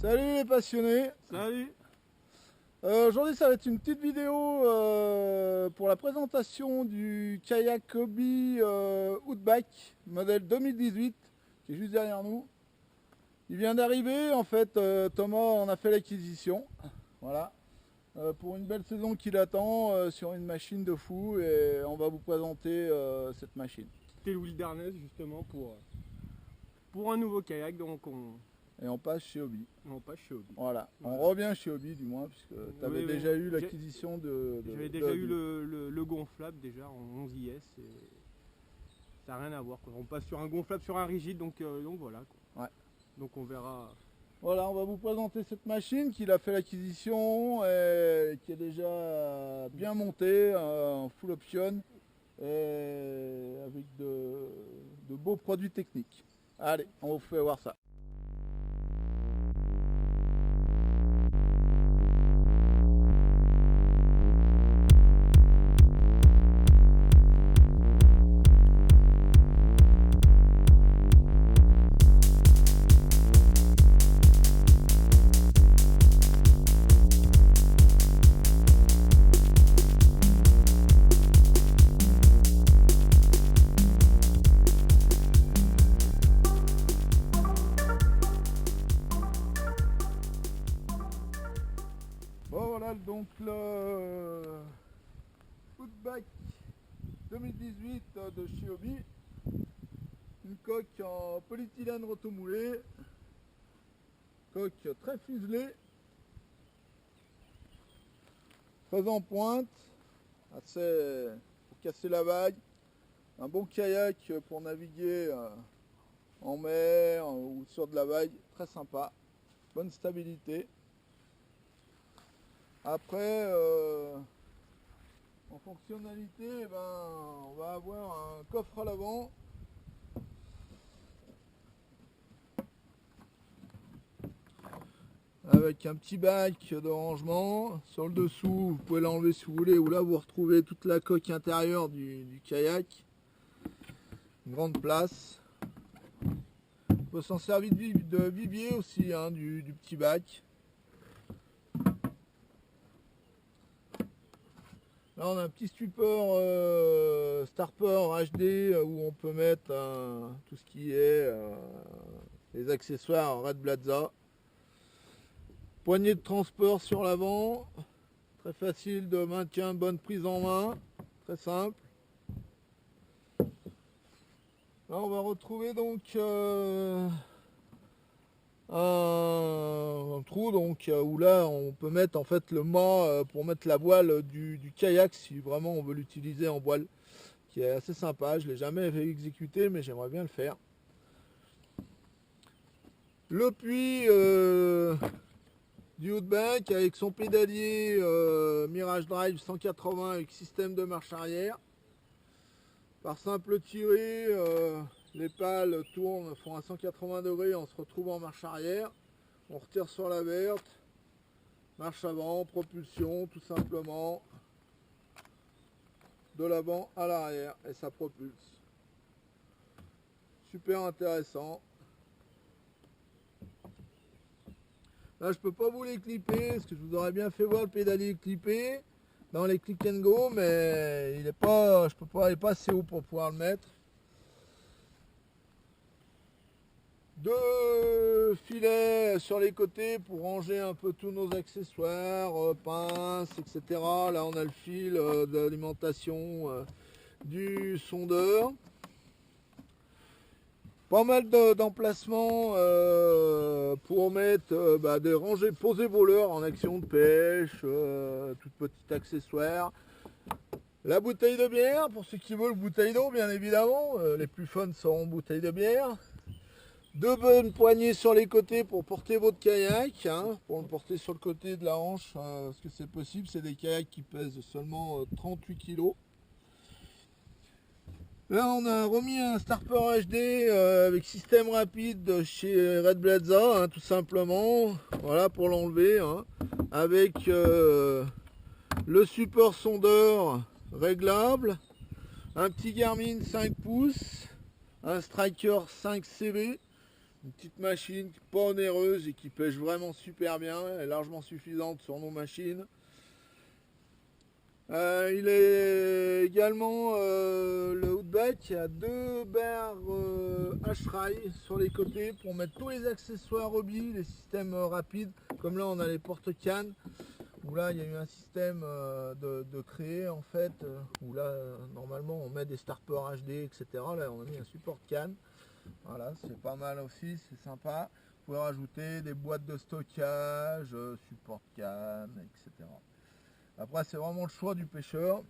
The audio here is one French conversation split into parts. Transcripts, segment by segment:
Salut les passionnés. Salut. Aujourd'hui ça va être une petite vidéo pour la présentation du kayak Hobie Outback modèle 2018 qui est juste derrière nous. Il vient d'arriver en fait, Thomas en a fait l'acquisition. Voilà. Pour une belle saison qui l'attend sur une machine de fou et on va vous présenter cette machine. C'était le wilderness justement pour un nouveau kayak, donc Et on passe chez Hobie. on passe chez Hobie. Voilà, on Voilà. revient chez Hobie du moins, puisque tu avais Oui, déjà oui. eu l'acquisition de J'avais de déjà eu Hobie. le gonflable déjà en 11 IS et ça n'a rien à voir quoi. On passe sur un gonflable, sur un rigide, donc voilà quoi. Ouais. Donc on verra. Voilà, on va vous présenter cette machine qu'il a fait l'acquisition et qui est déjà bien montée en full option et avec de beaux produits techniques. Allez, on vous fait voir ça. Bon voilà donc le Outback 2018 de chez Hobie. Une coque en polyéthylène rotomoulé, coque très fuselée, très en pointe, assez pour casser la vague, un bon kayak pour naviguer en mer ou sur de la vague, très sympa, bonne stabilité. Après, en fonctionnalité, on va avoir un coffre à l'avant avec un petit bac de rangement. Sur le dessous, vous pouvez l'enlever si vous voulez, ou là vous retrouvez toute la coque intérieure du kayak. Une grande place. On peut s'en servir de vivier aussi, hein, du petit bac. Là on a un petit support Starper HD où on peut mettre tout ce qui est les accessoires Red Blaza. Poignée de transport sur l'avant, très facile de maintien, bonne prise en main, très simple. Là on va retrouver donc un trou donc où là on peut mettre en fait le mât pour mettre la voile du kayak si vraiment on veut l'utiliser en voile, qui est assez sympa. Je l'ai jamais exécuté mais j'aimerais bien le faire. Le puits du Outback avec son pédalier Mirage Drive 180 avec système de marche arrière. Par simple tiré, les pales tournent, font à 180 degrés, on se retrouve en marche arrière. On retire sur la verte, marche avant, propulsion tout simplement. De l'avant à l'arrière et ça propulse. Super intéressant. Là je peux pas vous les clipper parce que je vous aurais bien fait voir le pédalier clippé dans les click and go, mais il est pas, je peux pas, il est pas assez haut pour pouvoir le mettre. Deux filets sur les côtés pour ranger un peu tous nos accessoires, pinces, etc. Là on a le fil d'alimentation du sondeur. Pas mal d'emplacements pour mettre des rangées posées voleurs en action de pêche, tout petit accessoire. La bouteille de bière, pour ceux qui veulent bouteille d'eau bien évidemment, les plus fun seront bouteilles de bière. Deux bonnes poignées sur les côtés pour porter votre kayak, hein, pour le porter sur le côté de la hanche, parce que c'est possible, c'est des kayaks qui pèsent seulement 38 kg. Là on a remis un Starper HD avec système rapide de chez Red Blaza, hein, tout simplement, voilà pour l'enlever, hein, avec le support sondeur réglable, un petit Garmin 5 pouces, un Striker 5 CV, Une petite machine pas onéreuse et qui pêche vraiment super bien, elle est largement suffisante sur nos machines. Il est également le Outback, il y a deux barres H-Rail sur les côtés pour mettre tous les accessoires hobby, les systèmes rapides, comme là on a les porte-cannes, où là il y a eu un système de créer en fait, où là normalement on met des starters HD, etc. Là on a mis un support canne, voilà, c'est pas mal aussi, c'est sympa. Vous pouvez rajouter des boîtes de stockage, support canne, etc. Après c'est vraiment le choix du pêcheur.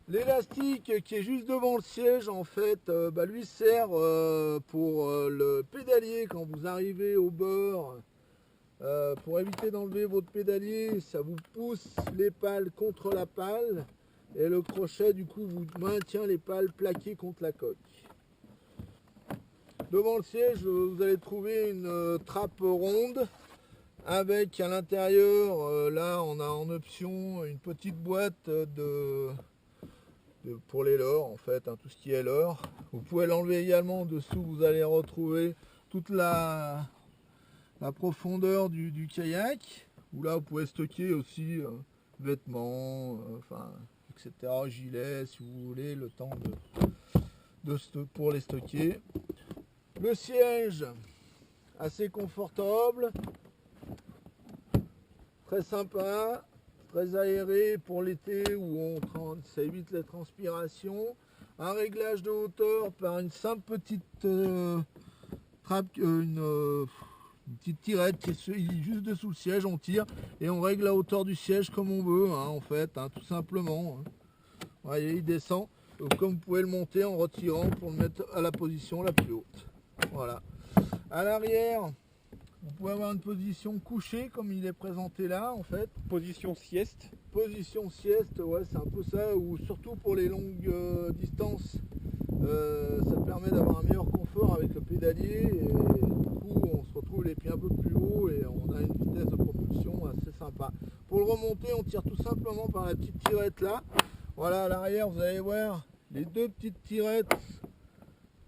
L'élastique qui est juste devant le siège en fait, lui sert pour le pédalier quand vous arrivez au bord. Pour éviter d'enlever votre pédalier, ça vous pousse les pales contre la pale et le crochet du coup vous maintient les pales plaquées contre la coque. Devant le siège vous allez trouver une trappe ronde avec à l'intérieur, là on a en option une petite boîte pour les leurres en fait, tout ce qui est leurre. Vous pouvez l'enlever également, dessous vous allez retrouver toute la profondeur du kayak, où là vous pouvez stocker aussi vêtements, etc., gilets si vous voulez, le temps pour les stocker. Le siège assez confortable, très sympa, très aéré pour l'été où ça évite la transpiration. Un réglage de hauteur par une simple petite trappe, une petite tirette qui est juste dessous le siège, on tire et on règle la hauteur du siège comme on veut, en fait, tout simplement. Vous voyez, il descend, donc, comme vous pouvez le monter en retirant pour le mettre à la position la plus haute. Voilà. À l'arrière, vous pouvez avoir une position couchée comme il est présenté là en fait. Position sieste. Position sieste, ouais, c'est un peu ça, ou surtout pour les longues distances, ça permet d'avoir un meilleur confort avec le pédalier et du coup on se retrouve les pieds un peu plus haut et on a une vitesse de propulsion assez sympa. Pour le remonter, on tire tout simplement par la petite tirette là. Voilà, à l'arrière vous allez voir les deux petites tirettes.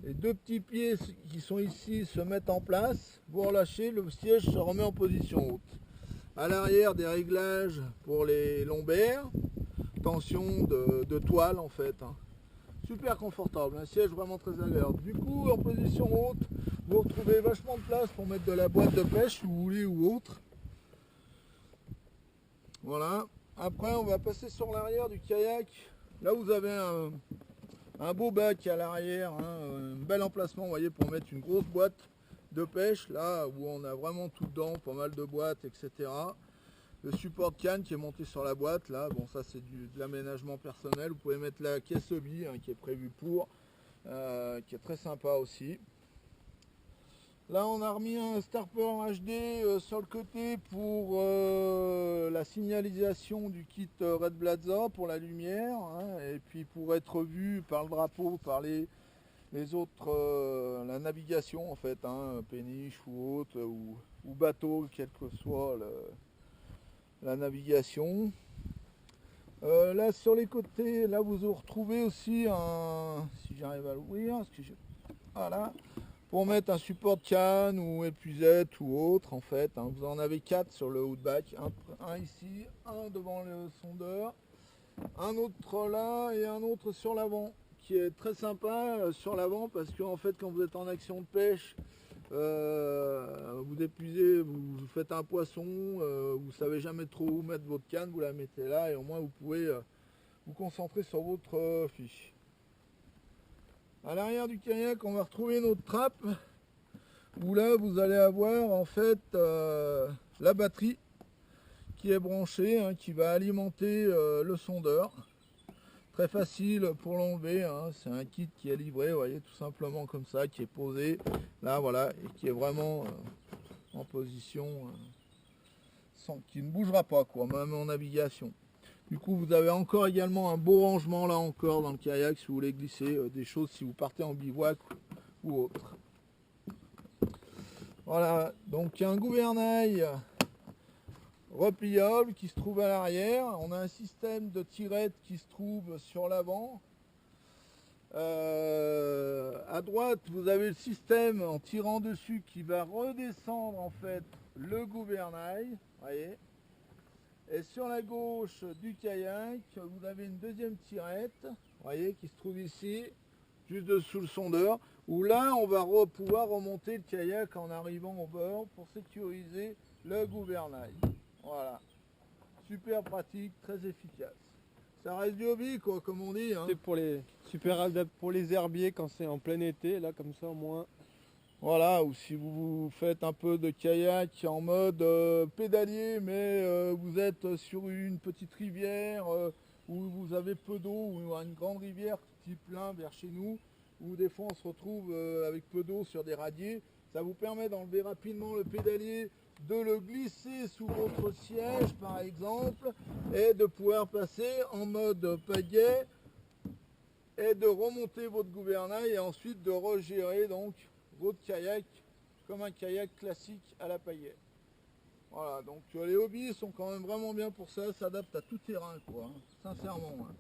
Les deux petits pieds qui sont ici se mettent en place. Vous relâchez, le siège se remet en position haute. À l'arrière, des réglages pour les lombaires. Tension de toile en fait. Super confortable, un siège vraiment très agréable. Du coup, en position haute, vous retrouvez vachement de place pour mettre de la boîte de pêche si vous voulez ou autre. Voilà. Après, on va passer sur l'arrière du kayak. Là, vous avez un beau bac à l'arrière, un bel emplacement, vous voyez, pour mettre une grosse boîte de pêche, là où on a vraiment tout dedans, pas mal de boîtes, etc. Le support canne qui est monté sur la boîte, là, bon ça c'est de l'aménagement personnel. Vous pouvez mettre la caisse hobby qui est prévue pour, qui est très sympa aussi. Là on a remis un starter HD sur le côté pour la signalisation du kit Red Blazer pour la lumière, et puis pour être vu par le drapeau, par les autres, la navigation en fait, péniche ou autre, ou bateau, quelle que soit la navigation. Là sur les côtés, là vous retrouvez aussi si j'arrive à l'ouvrir, voilà, pour mettre un support canne ou épuisette ou autre en fait. Vous en avez 4 sur le Outback, un ici, un devant le sondeur, un autre là et un autre sur l'avant, qui est très sympa sur l'avant parce que en fait quand vous êtes en action de pêche, vous épuisez, vous faites un poisson, vous savez jamais trop où mettre votre canne, vous la mettez là et au moins vous pouvez vous concentrer sur votre fiche. À l'arrière du kayak, on va retrouver notre trappe où là vous allez avoir en fait la batterie qui est branchée, qui va alimenter le sondeur. Très facile pour l'enlever, c'est un kit qui est livré, vous voyez, tout simplement comme ça, qui est posé là, voilà, et qui est vraiment en position qui ne bougera pas, quoi, même en navigation. Du coup, vous avez encore également un beau rangement là encore dans le kayak si vous voulez glisser des choses si vous partez en bivouac ou autre. Voilà, donc un gouvernail repliable qui se trouve à l'arrière. On a un système de tirette qui se trouve sur l'avant. À À droite, vous avez le système en tirant dessus qui va redescendre en fait le gouvernail, voyez. Et sur la gauche du kayak, vous avez une deuxième tirette, voyez, qui se trouve ici, juste dessous le sondeur, où là, on va pouvoir remonter le kayak en arrivant au bord pour sécuriser le gouvernail. Voilà. Super pratique, très efficace. Ça reste du hobby, quoi, comme on dit. Hein. C'est pour les super adapté pour les herbiers quand c'est en plein été, là comme ça au moins. Voilà, ou si vous faites un peu de kayak en mode pédalier, mais vous êtes sur une petite rivière où vous avez peu d'eau, ou une grande rivière type l'Ain vers chez nous, où des fois on se retrouve avec peu d'eau sur des radiers, ça vous permet d'enlever rapidement le pédalier, de le glisser sous votre siège par exemple, et de pouvoir passer en mode pagaie, et de remonter votre gouvernail, et ensuite de regérer donc votre kayak comme un kayak classique à la paillette. Voilà, donc les hobbies sont quand même vraiment bien pour ça, s'adaptent à tout terrain, quoi, hein, sincèrement. Hein.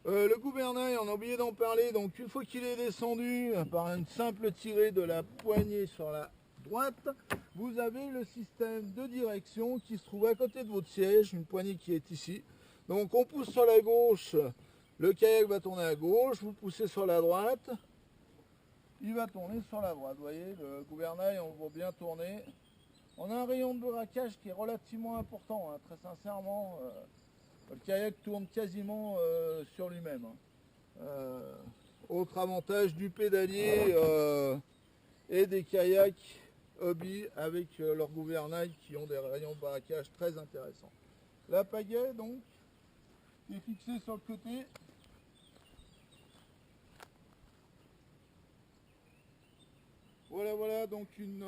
Le gouvernail, on a oublié d'en parler, donc une fois qu'il est descendu par une simple tirée de la poignée sur la droite, vous avez le système de direction qui se trouve à côté de votre siège, une poignée qui est ici. Donc on pousse sur la gauche, le kayak va tourner à gauche, vous poussez sur la droite, il va tourner sur la droite. Vous voyez, le gouvernail, on le voit bien tourner. On a un rayon de braquage qui est relativement important, hein, très sincèrement. Le kayak tourne quasiment sur lui-même. Hein. Autre avantage du pédalier et des kayaks hobby avec leur gouvernail qui ont des rayons de braquage très intéressants. La pagaie, donc, est fixée sur le côté. Voilà, donc une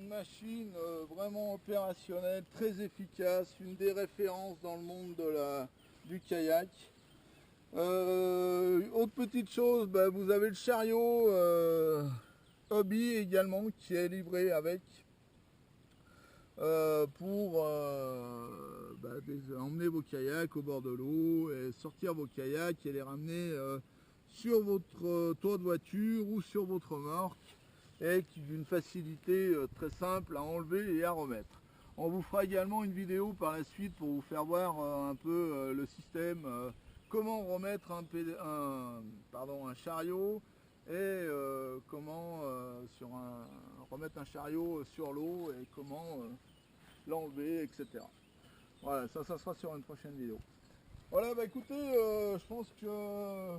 machine vraiment opérationnelle, très efficace, une des références dans le monde du kayak. Autre petite chose, vous avez le chariot hobby également qui est livré avec pour emmener vos kayaks au bord de l'eau et sortir vos kayaks et les ramener sur votre toit de voiture ou sur votre remorque, et d'une facilité très simple à enlever et à remettre. On vous fera également une vidéo par la suite pour vous faire voir un peu le système, comment remettre un chariot et comment remettre un chariot sur l'eau et comment l'enlever, etc. Voilà, ça sera sur une prochaine vidéo. Voilà, écoutez, je pense que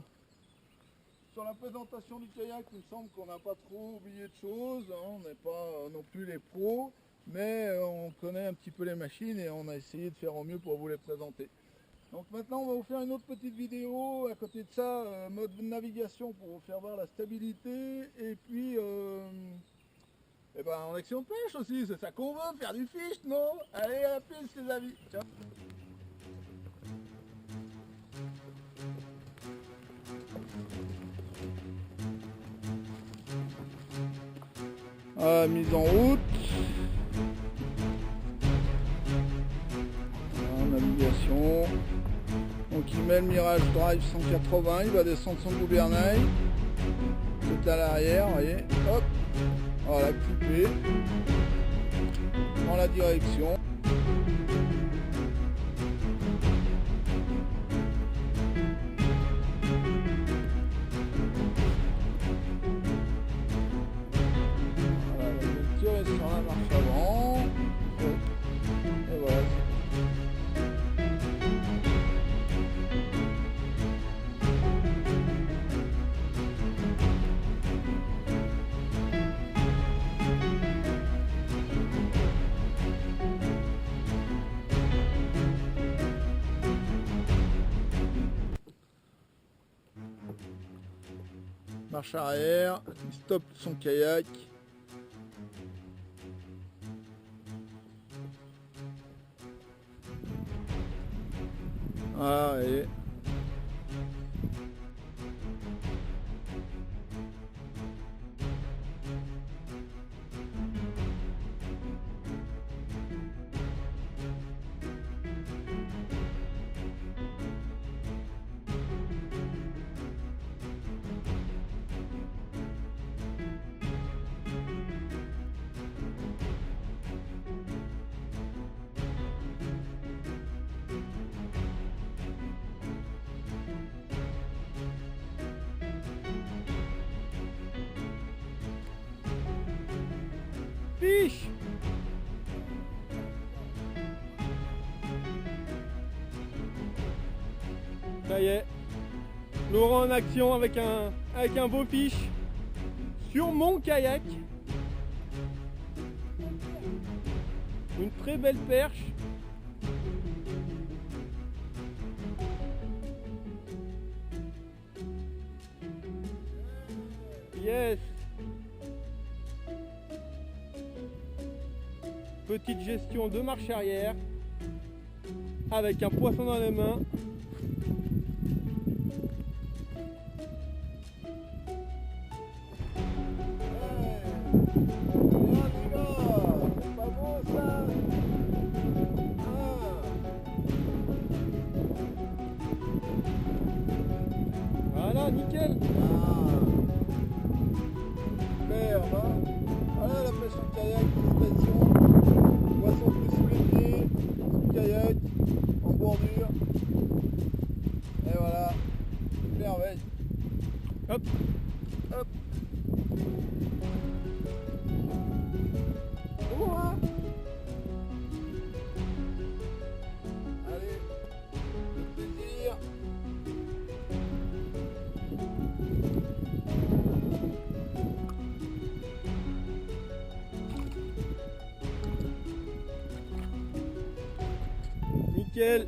sur la présentation du kayak, il me semble qu'on n'a pas trop oublié de choses, hein. On n'est pas non plus les pros, mais on connaît un petit peu les machines et on a essayé de faire au mieux pour vous les présenter. Donc maintenant on va vous faire une autre petite vidéo, à côté de ça, mode navigation pour vous faire voir la stabilité, et puis en action de pêche aussi, c'est ça qu'on veut, faire du fish, non? Allez, à la pêche les amis, ciao. Mise en route. Navigation. Donc il met le Mirage Drive 180, il va descendre son gouvernail. C'est à l'arrière, vous voyez. Hop. Voilà, coupé. Dans la direction. Sur la marche avant, et voilà. Marche arrière, il stoppe son kayak. Ah, et Fiche. Ça y est. Laurent en action avec un beau fiche sur mon kayak. Une très belle perche. Yes. Petite gestion de marche arrière avec un poisson dans les mains. Voilà, nickel. Super, hein. Voilà la pêche en kayak, félicitations. Poisson plus sous les pieds, sous le kayak, en bordure. Et voilà, merveille. Hop. Hop. Bon, hein. Allez, le plaisir. Nickel.